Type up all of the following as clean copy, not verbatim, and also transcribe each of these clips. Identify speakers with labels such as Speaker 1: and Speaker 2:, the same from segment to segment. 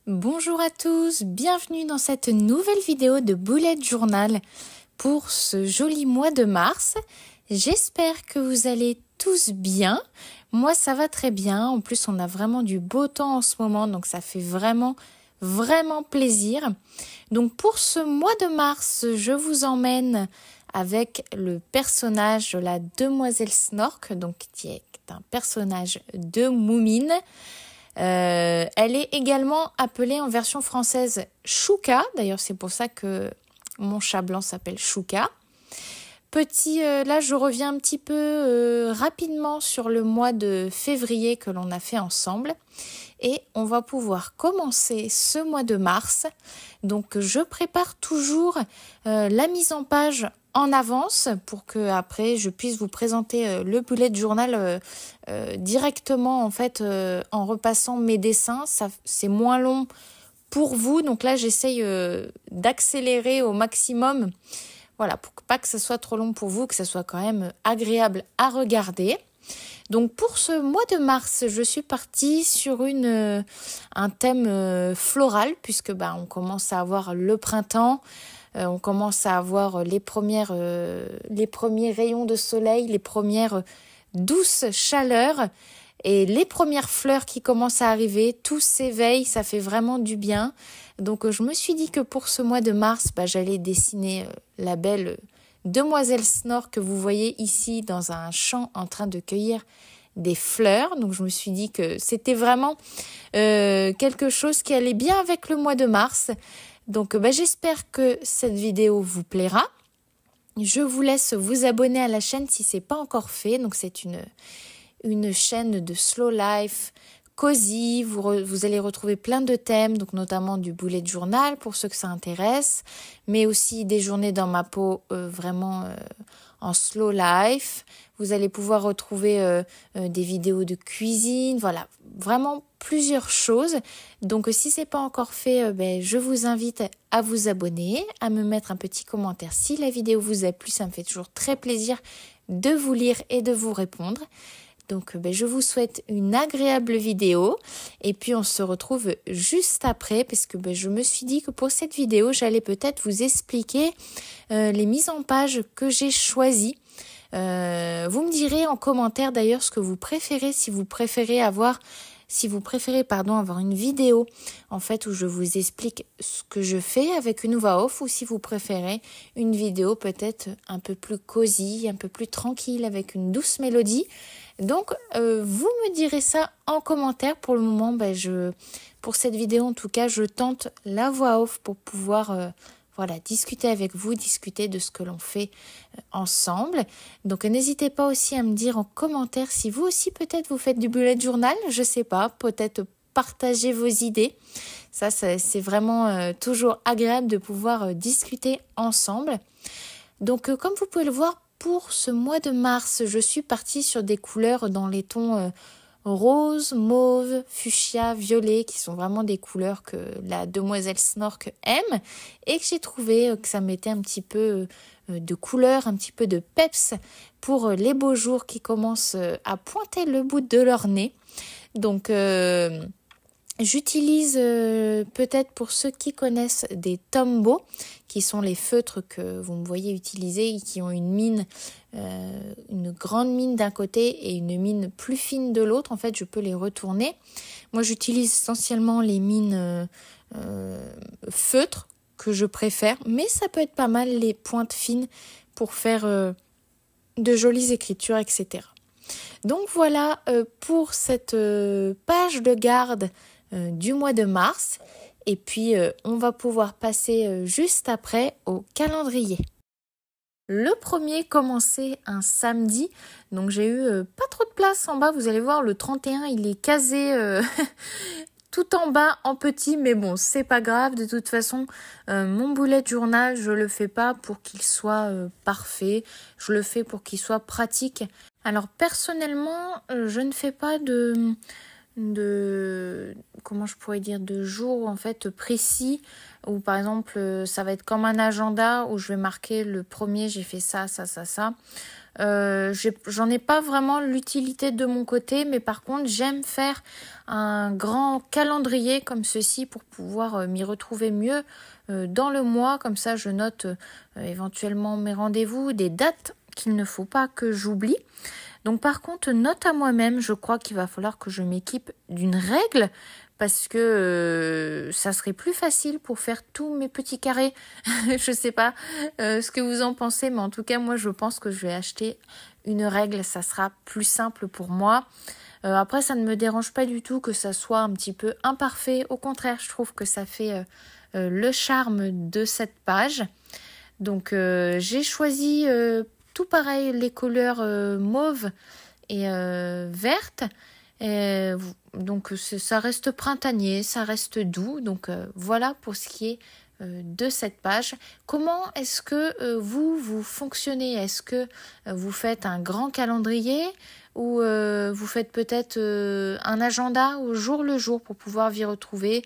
Speaker 1: Bonjour à tous, bienvenue dans cette nouvelle vidéo de Bullet Journal pour ce joli mois de mars. J'espère que vous allez tous bien. Moi ça va très bien, en plus on a vraiment du beau temps en ce moment donc ça fait vraiment plaisir. Donc pour ce mois de mars, je vous emmène avec le personnage de la demoiselle Snork, donc qui est un personnage de Moumine. Elle est également appelée en version française Chouka. D'ailleurs, c'est pour ça que mon chat blanc s'appelle Chouka. Là, je reviens un petit peu rapidement sur le mois de février que l'on a fait ensemble. Et on va pouvoir commencer ce mois de mars. Donc, je prépare toujours la mise en page en avance pour que après je puisse vous présenter le bullet journal directement en fait en repassant mes dessins. Ça, c'est moins long pour vous. Donc là, j'essaye d'accélérer au maximum. Voilà, pour pas que ce soit trop long pour vous, que ce soit quand même agréable à regarder. Donc pour ce mois de mars, je suis partie sur un thème floral puisque on commence à avoir le printemps, on commence à avoir les premiers rayons de soleil, les premières douces chaleurs et les premières fleurs qui commencent à arriver. Tout s'éveille, ça fait vraiment du bien. Donc je me suis dit que pour ce mois de mars, j'allais dessiner la belle demoiselle Snork que vous voyez ici dans un champ en train de cueillir des fleurs. Donc je me suis dit que c'était vraiment quelque chose qui allait bien avec le mois de mars. Donc j'espère que cette vidéo vous plaira. Je vous laisse vous abonner à la chaîne si ce n'est pas encore fait. Donc c'est une chaîne de slow life, cosy, vous allez retrouver plein de thèmes, donc notamment du bullet journal pour ceux que ça intéresse, mais aussi des journées dans ma peau en slow life. Vous allez pouvoir retrouver des vidéos de cuisine, voilà, vraiment plusieurs choses. Donc si c'est pas encore fait, je vous invite à vous abonner, à me mettre un petit commentaire si la vidéo vous a plu, ça me fait toujours très plaisir de vous lire et de vous répondre. Donc je vous souhaite une agréable vidéo et puis on se retrouve juste après parce que je me suis dit que pour cette vidéo, j'allais peut-être vous expliquer les mises en page que j'ai choisies. Vous me direz en commentaire d'ailleurs ce que vous préférez, si vous préférez avoir une vidéo en fait où je vous explique ce que je fais avec une voix off ou si vous préférez une vidéo peut-être un peu plus cosy, un peu plus tranquille avec une douce mélodie. Donc vous me direz ça en commentaire. Pour le moment, pour cette vidéo en tout cas, je tente la voix off pour pouvoir discuter avec vous, discuter de ce que l'on fait ensemble. Donc n'hésitez pas aussi à me dire en commentaire si vous aussi peut-être vous faites du bullet journal, je sais pas, peut-être partager vos idées. Ça c'est vraiment toujours agréable de pouvoir discuter ensemble. Donc comme vous pouvez le voir, pour ce mois de mars, je suis partie sur des couleurs dans les tons rose, mauve, fuchsia, violet, qui sont vraiment des couleurs que la demoiselle Snork aime et que j'ai trouvé que ça mettait un petit peu de couleur, un petit peu de peps pour les beaux jours qui commencent à pointer le bout de leur nez. Donc j'utilise peut-être pour ceux qui connaissent des Tombow, qui sont les feutres que vous me voyez utiliser et qui ont une mine, une grande mine d'un côté et une mine plus fine de l'autre. En fait, je peux les retourner. Moi, j'utilise essentiellement les mines feutres que je préfère, mais ça peut être pas mal les pointes fines pour faire de jolies écritures, etc. Donc voilà pour cette page de garde du mois de mars et puis on va pouvoir passer juste après au calendrier. Le premier commençait un samedi, donc j'ai eu pas trop de place en bas, vous allez voir le 31 il est casé tout en bas en petit, mais bon c'est pas grave, de toute façon mon bullet journal je le fais pas pour qu'il soit parfait, je le fais pour qu'il soit pratique. Alors personnellement je ne fais pas de comment je pourrais dire, de jours en fait précis où par exemple ça va être comme un agenda où je vais marquer le premier j'ai fait ça. J'en ai pas vraiment l'utilité de mon côté, mais par contre, j'aime faire un grand calendrier comme ceci pour pouvoir m'y retrouver mieux dans le mois. Comme ça, je note éventuellement mes rendez-vous, des dates qu'il ne faut pas que j'oublie. Donc par contre, note à moi-même, je crois qu'il va falloir que je m'équipe d'une règle parce que ça serait plus facile pour faire tous mes petits carrés. Je sais pas ce que vous en pensez, mais en tout cas, moi, je pense que je vais acheter une règle. Ça sera plus simple pour moi. Après, ça ne me dérange pas du tout que ça soit un petit peu imparfait. Au contraire, je trouve que ça fait le charme de cette page. Donc, j'ai choisi tout pareil, les couleurs mauve et verte. Donc ça reste printanier, ça reste doux. Donc voilà pour ce qui est de cette page. Comment est-ce que vous fonctionnez? Est-ce que vous faites un grand calendrier ou vous faites peut-être un agenda au jour le jour pour pouvoir vous y retrouver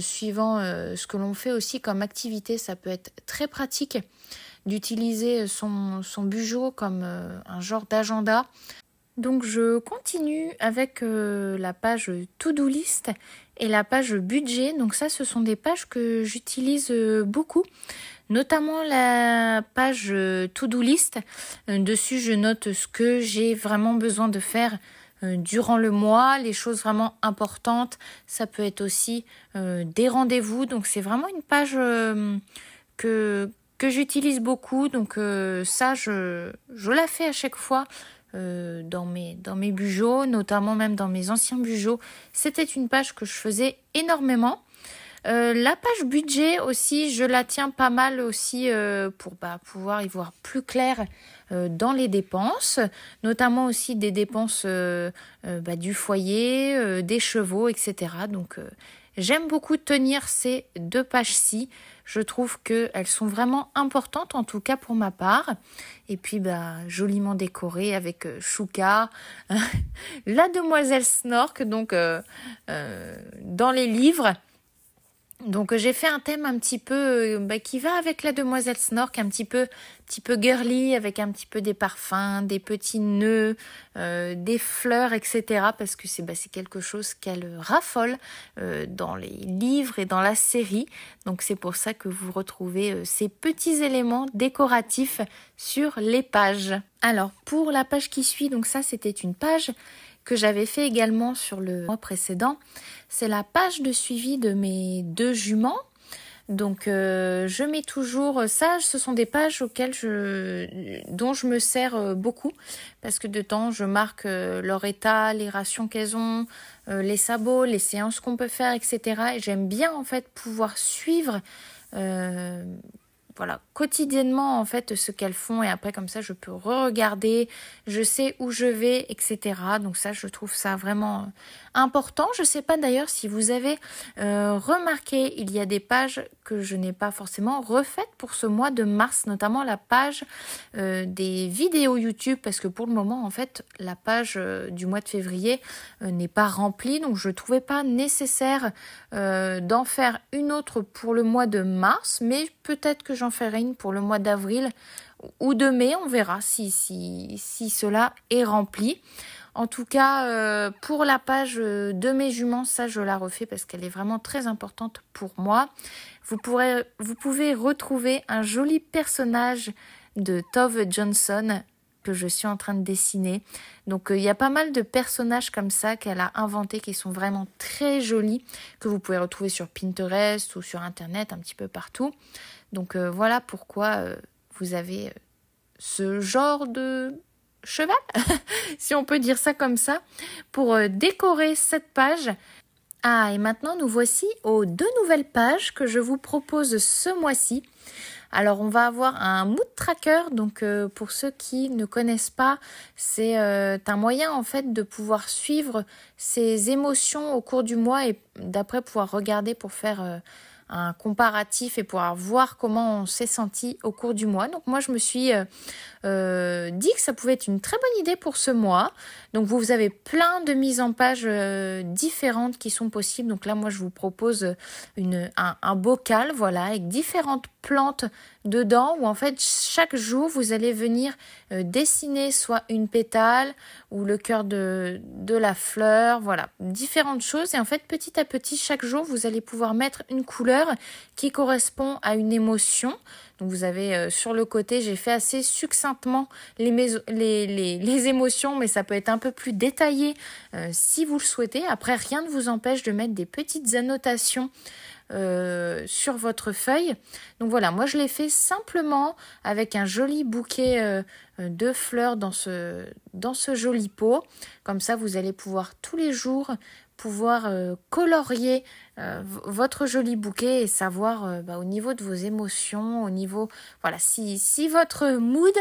Speaker 1: suivant ce que l'on fait aussi comme activité? Ça peut être très pratique d'utiliser son Bujo comme un genre d'agenda. Donc je continue avec la page To-Do List et la page Budget. Donc ça, ce sont des pages que j'utilise beaucoup, notamment la page To-Do List. Dessus, je note ce que j'ai vraiment besoin de faire durant le mois, les choses vraiment importantes. Ça peut être aussi des rendez-vous. Donc c'est vraiment une page que j'utilise beaucoup. Donc ça, je la fais à chaque fois dans mes Bujo, notamment même dans mes anciens Bujo. C'était une page que je faisais énormément. La page budget aussi, je la tiens pas mal aussi pour pouvoir y voir plus clair dans les dépenses, notamment aussi des dépenses du foyer, des chevaux, etc. Donc j'aime beaucoup tenir ces deux pages-ci. Je trouve qu'elles sont vraiment importantes, en tout cas pour ma part. Et puis, joliment décorées avec Chouka, la demoiselle Snork, donc dans les livres. Donc j'ai fait un thème un petit peu qui va avec la demoiselle Snork, un petit peu girly, avec un petit peu des parfums, des petits nœuds, des fleurs, etc. Parce que c'est quelque chose qu'elle raffole dans les livres et dans la série. Donc c'est pour ça que vous retrouvez ces petits éléments décoratifs sur les pages. Alors pour la page qui suit, donc ça c'était une page que j'avais fait également sur le mois précédent. C'est la page de suivi de mes deux juments. Donc je mets toujours ça, ce sont des pages dont je me sers beaucoup parce que de temps je marque leur état, les rations qu'elles ont, les sabots, les séances qu'on peut faire, etc. Et j'aime bien en fait pouvoir suivre quotidiennement en fait ce qu'elles font et après comme ça je peux re-regarder, je sais où je vais, etc. Donc ça, je trouve ça vraiment important. Je sais pas d'ailleurs si vous avez remarqué, il y a des pages que je n'ai pas forcément refaites pour ce mois de mars, notamment la page des vidéos YouTube, parce que pour le moment en fait la page du mois de février n'est pas remplie, donc je trouvais pas nécessaire d'en faire une autre pour le mois de mars, mais peut-être que j'en ferai une pour le mois d'avril ou de mai, on verra si cela est rempli. En tout cas, pour la page de mes juments, ça je la refais parce qu'elle est vraiment très importante pour moi. Vous pouvez retrouver un joli personnage de Tove Jansson que je suis en train de dessiner. Donc il y a pas mal de personnages comme ça qu'elle a inventés qui sont vraiment très jolis, que vous pouvez retrouver sur Pinterest ou sur Internet, un petit peu partout. Donc voilà pourquoi vous avez ce genre de cheval, si on peut dire ça comme ça, pour décorer cette page. Ah, et maintenant nous voici aux deux nouvelles pages que je vous propose ce mois-ci. Alors on va avoir un mood tracker, donc pour ceux qui ne connaissent pas, c'est un moyen en fait de pouvoir suivre ses émotions au cours du mois et d'après pouvoir regarder pour faire un comparatif et pouvoir voir comment on s'est senti au cours du mois. Donc moi, je me suis dit que ça pouvait être une très bonne idée pour ce mois. Donc vous avez plein de mises en page différentes qui sont possibles. Donc là, moi, je vous propose un bocal, voilà, avec différentes plantes dedans où en fait, chaque jour, vous allez venir dessiner soit une pétale ou le cœur de la fleur, voilà, différentes choses. Et en fait, petit à petit, chaque jour, vous allez pouvoir mettre une couleur qui correspond à une émotion. Donc vous avez sur le côté, j'ai fait assez succinctement les émotions, mais ça peut être un peu plus détaillé si vous le souhaitez. Après, rien ne vous empêche de mettre des petites annotations sur votre feuille. Donc voilà, moi je l'ai fait simplement avec un joli bouquet de fleurs dans ce joli pot. Comme ça, vous allez pouvoir tous les jours colorier votre joli bouquet et savoir au niveau de vos émotions, au niveau, voilà, si votre mood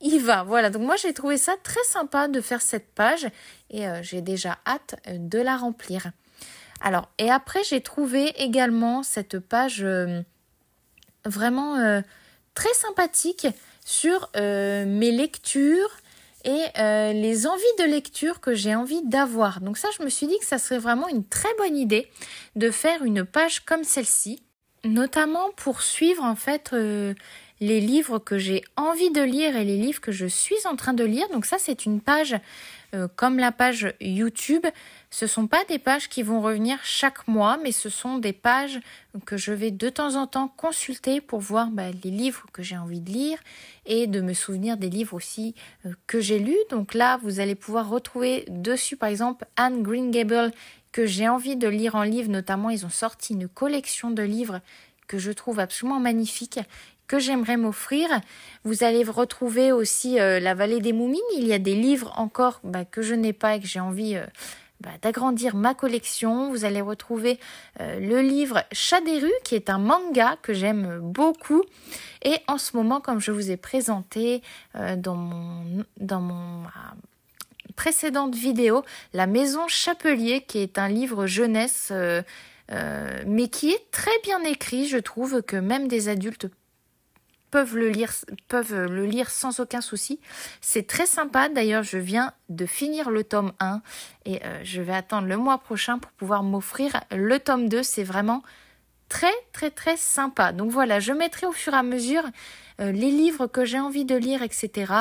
Speaker 1: y va. Voilà, donc moi j'ai trouvé ça très sympa de faire cette page et j'ai déjà hâte de la remplir. Alors, et après j'ai trouvé également cette page vraiment très sympathique sur mes lectures et les envies de lecture que j'ai envie d'avoir. Donc ça, je me suis dit que ça serait vraiment une très bonne idée de faire une page comme celle-ci, notamment pour suivre en fait les livres que j'ai envie de lire et les livres que je suis en train de lire. Donc ça, c'est une page comme la page YouTube. Ce ne sont pas des pages qui vont revenir chaque mois, mais ce sont des pages que je vais de temps en temps consulter pour voir les livres que j'ai envie de lire et de me souvenir des livres aussi que j'ai lus. Donc là, vous allez pouvoir retrouver dessus, par exemple, Anne Green Gables, que j'ai envie de lire en livre. Notamment, ils ont sorti une collection de livres que je trouve absolument magnifique, que j'aimerais m'offrir. Vous allez retrouver aussi La Vallée des Moumines. Il y a des livres encore que je n'ai pas et que j'ai envie d'agrandir ma collection. Vous allez retrouver le livre Chat des rues, qui est un manga que j'aime beaucoup. Et en ce moment, comme je vous ai présenté dans mon précédente vidéo, La Maison Chapelier, qui est un livre jeunesse, mais qui est très bien écrit. Je trouve que même des adultes peuvent le lire sans aucun souci. C'est très sympa. D'ailleurs, je viens de finir le tome 1 et je vais attendre le mois prochain pour pouvoir m'offrir le tome 2. C'est vraiment très, très, très sympa. Donc voilà, je mettrai au fur et à mesure les livres que j'ai envie de lire, etc.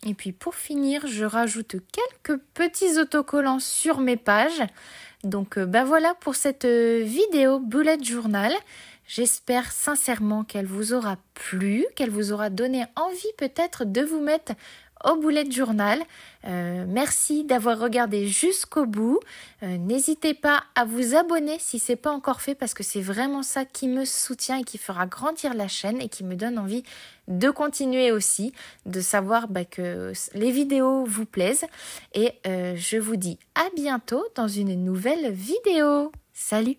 Speaker 1: Et puis pour finir, je rajoute quelques petits autocollants sur mes pages. Donc voilà pour cette vidéo Bullet Journal. J'espère sincèrement qu'elle vous aura plu, qu'elle vous aura donné envie peut-être de vous mettre au bullet journal. Merci d'avoir regardé jusqu'au bout. N'hésitez pas à vous abonner si ce n'est pas encore fait parce que c'est vraiment ça qui me soutient et qui fera grandir la chaîne et qui me donne envie de continuer aussi, de savoir que les vidéos vous plaisent. Et je vous dis à bientôt dans une nouvelle vidéo. Salut!